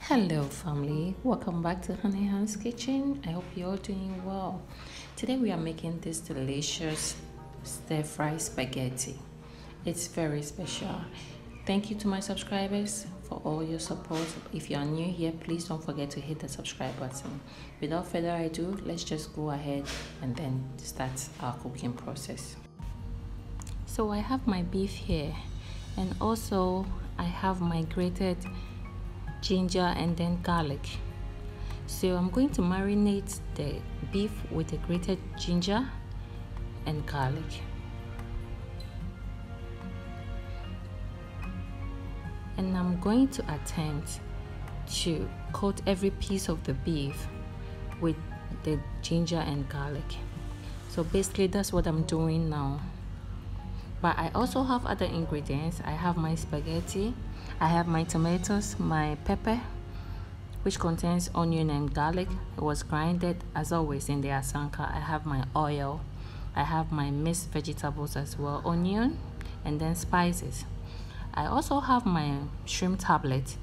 Hello family, welcome back to Honey Hands Kitchen. I hope you're doing well. Today we are making this delicious stir-fry spaghetti. It's very special. Thank you to my subscribers for all your support. If you are new here, please don't forget to hit the subscribe button. Without further ado, let's just go ahead and then start our cooking process. So I have my beef here, and also I have my grated ginger and then garlic. So I'm going to marinate the beef with the grated ginger and garlic. And I'm going to attempt to coat every piece of the beef with the ginger and garlic. So basically that's what I'm doing now. But I also have other ingredients. I have my spaghetti, I have my tomatoes, my pepper, which contains onion and garlic. It was grinded as always in the asanka. I have my oil, I have my mixed vegetables as well, onion, and then spices. I also have my shrimp tablet,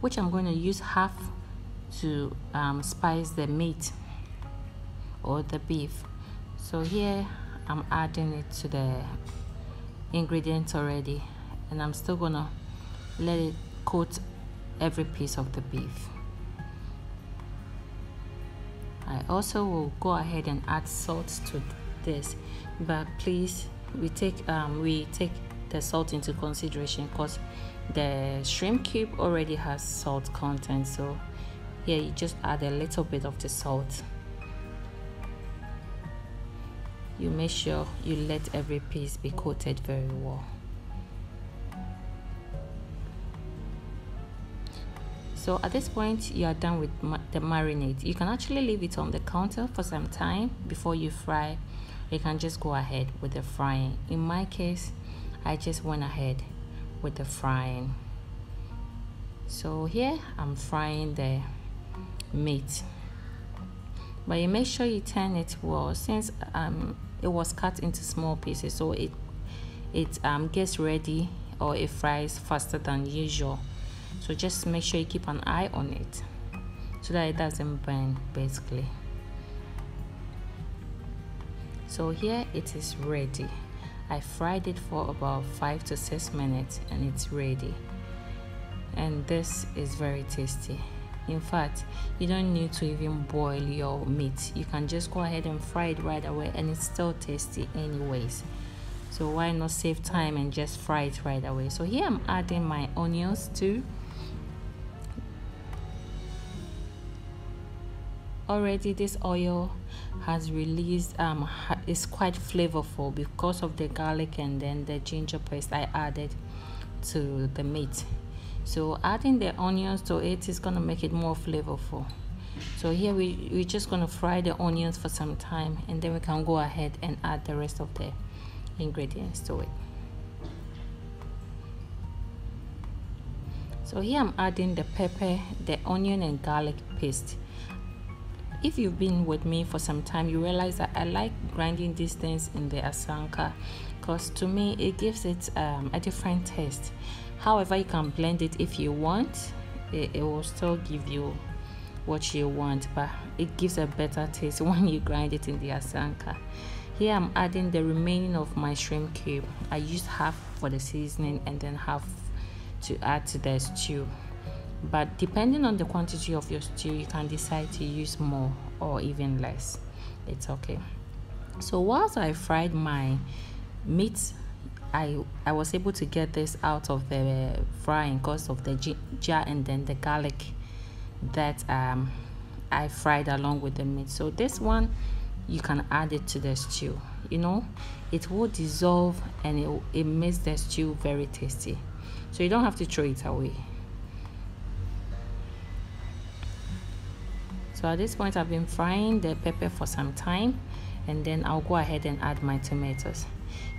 which I'm going to use half to spice the meat or the beef. So here I'm adding it to the ingredients already, and I'm still gonna let it coat every piece of the beef. I also will go ahead and add salt to this, but please we take the salt into consideration because the shrimp cube already has salt content. So here you just add a little bit of the salt. You make sure you let every piece be coated very well. So at this point you are done with the marinade. You can actually leave it on the counter for some time before you fry. You can just go ahead with the frying. In my case, I just went ahead with the frying. So here I'm frying the meat, but you make sure you turn it well since it was cut into small pieces, so it gets ready, or it fries faster than usual. So just make sure you keep an eye on it so that it doesn't burn basically. So here it is ready. I fried it for about 5 to 6 minutes and it's ready, and this is very tasty. In fact, you don't need to even boil your meat. You can just go ahead and fry it right away and it's still tasty anyways. So why not save time and just fry it right away? So here I'm adding my onions too. Already this oil has released it's quite flavorful because of the garlic and then the ginger paste I added to the meat. So adding the onions to it is gonna make it more flavorful. So here we're just gonna fry the onions for some time, and then we can go ahead and add the rest of the ingredients to it. So here I'm adding the pepper, the onion and garlic paste. If you've been with me for some time, you realize that I like grinding these things in the asanka because to me it gives it a different taste. However, you can blend it if you want. It will still give you what you want, but it gives a better taste when you grind it in the asanka. Here I'm adding the remaining of my shrimp cube. I used half for the seasoning and then half to add to the stew. But depending on the quantity of your stew, you can decide to use more or even less. It's okay. So whilst I fried my meat, I was able to get this out of the frying because of the ginger and then the garlic that I fried along with the meat. So this one you can add it to the stew. You know, it will dissolve and it makes the stew very tasty. So you don't have to throw it away. So at this point I've been frying the pepper for some time, and then I'll go ahead and add my tomatoes.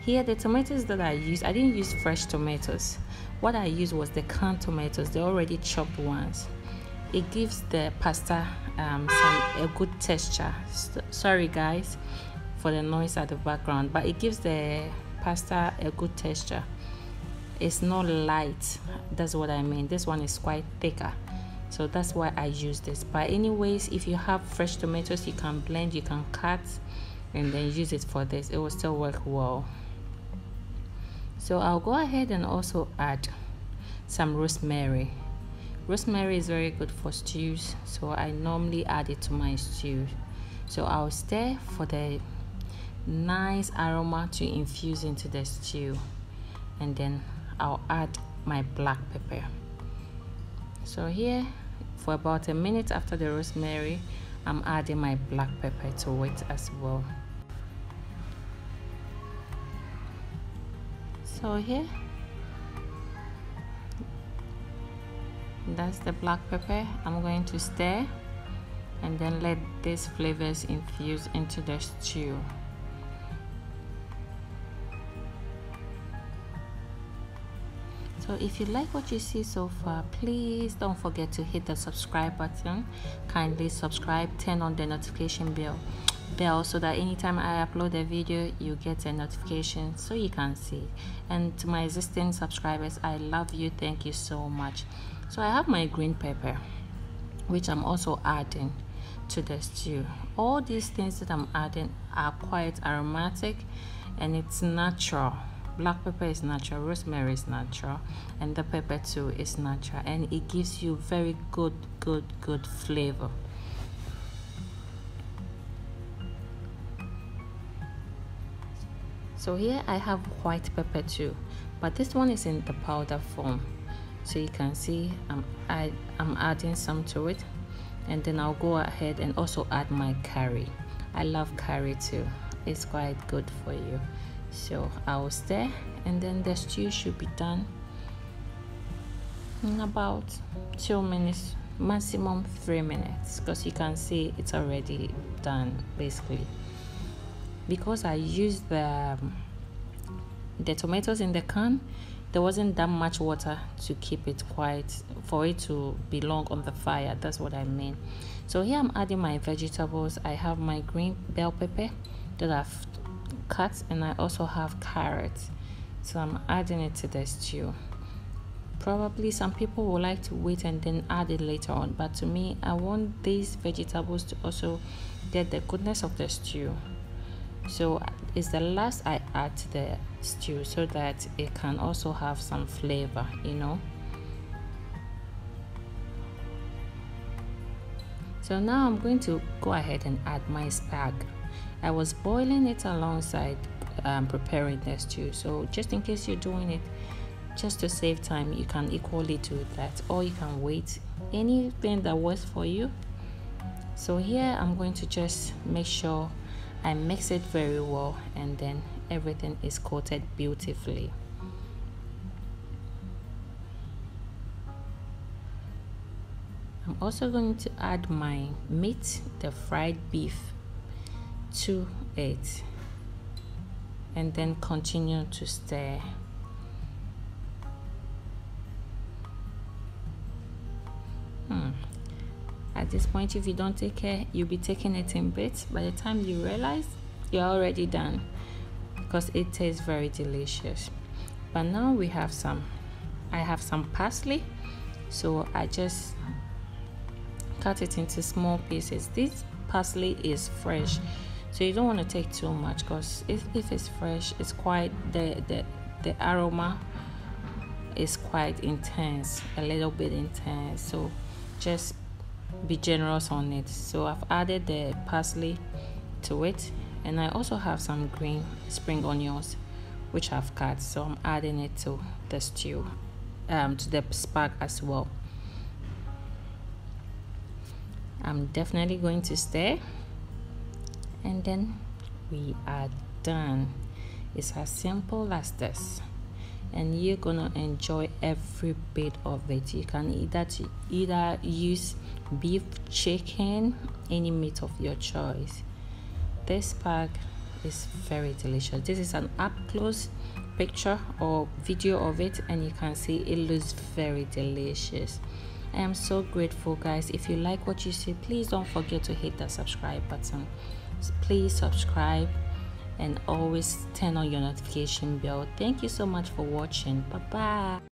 Here the tomatoes that I used, I didn't use fresh tomatoes. What I used was the canned tomatoes, the already chopped ones. It gives the pasta a good texture. Sorry guys for the noise at the background, but it gives the pasta a good texture. It's not light, that's what I mean. This one is quite thicker, so that's why I use this. But anyways, if you have fresh tomatoes, you can blend, you can cut, and then use it for this. It will still work well. So I'll go ahead and also add some rosemary. Rosemary is very good for stews, so I normally add it to my stew. So I'll stir for the nice aroma to infuse into the stew, and then I'll add my black pepper. So here, for about a minute after the rosemary, I'm adding my black pepper to it as well. So here, that's the black pepper. I'm going to stir and then let these flavors infuse into the stew. So if you like what you see so far, please don't forget to hit the subscribe button. Kindly subscribe, turn on the notification bell so that anytime I upload a video, you get a notification so you can see. And to my existing subscribers, I love you, thank you so much. So I have my green pepper, which I'm also adding to the stew. All these things that I'm adding are quite aromatic, and it's natural. Black pepper is natural, rosemary is natural, and the pepper too is natural, and it gives you very good flavor. So here I have white pepper too, but this one is in the powder form. So you can see I'm adding some to it, and then I'll go ahead and also add my curry. I love curry too, it's quite good for you. So I'll stir, and then the stew should be done in about 2 minutes, maximum 3 minutes, because you can see it's already done basically. Because I used the tomatoes in the can, there wasn't that much water to keep it quiet for it to be long on the fire. That's what I mean. So here I'm adding my vegetables. I have my green bell pepper that I've cut, and I also have carrots, so I'm adding it to the stew. Probably some people would like to wait and then add it later on, but to me, I want these vegetables to also get the goodness of the stew. So it's the last I add to the stew so that it can also have some flavor, you know. So now I'm going to go ahead and add my spag. I was boiling it alongside preparing the stew, so just in case you're doing it just to save time, you can equally do that, or you can wait, anything that works for you. So here I'm going to just make sure I mix it very well, and then everything is coated beautifully. I'm also going to add my meat, the fried beef, to it, and then continue to stir. At this point, if you don't take care, you'll be taking it in bits. By the time you realize, you're already done, because it tastes very delicious. But now we have I have some parsley, so I just cut it into small pieces. This parsley is fresh, so you don't want to take too much, because if it's fresh, it's quite the aroma is quite intense, a little bit intense, so just be generous on it. So I've added the parsley to it, and I also have some green spring onions which I've cut, so I'm adding it to the stew, to the spag as well. I'm definitely going to stir, and then we are done. It's as simple as this, and you're gonna enjoy every bit of it. You can either use beef, chicken, any meat of your choice. This spag is very delicious. This is an up close picture or video of it, and you can see it looks very delicious. I am so grateful, guys. If you like what you see, please don't forget to hit the subscribe button. Please subscribe and always turn on your notification bell. Thank you so much for watching. Bye bye.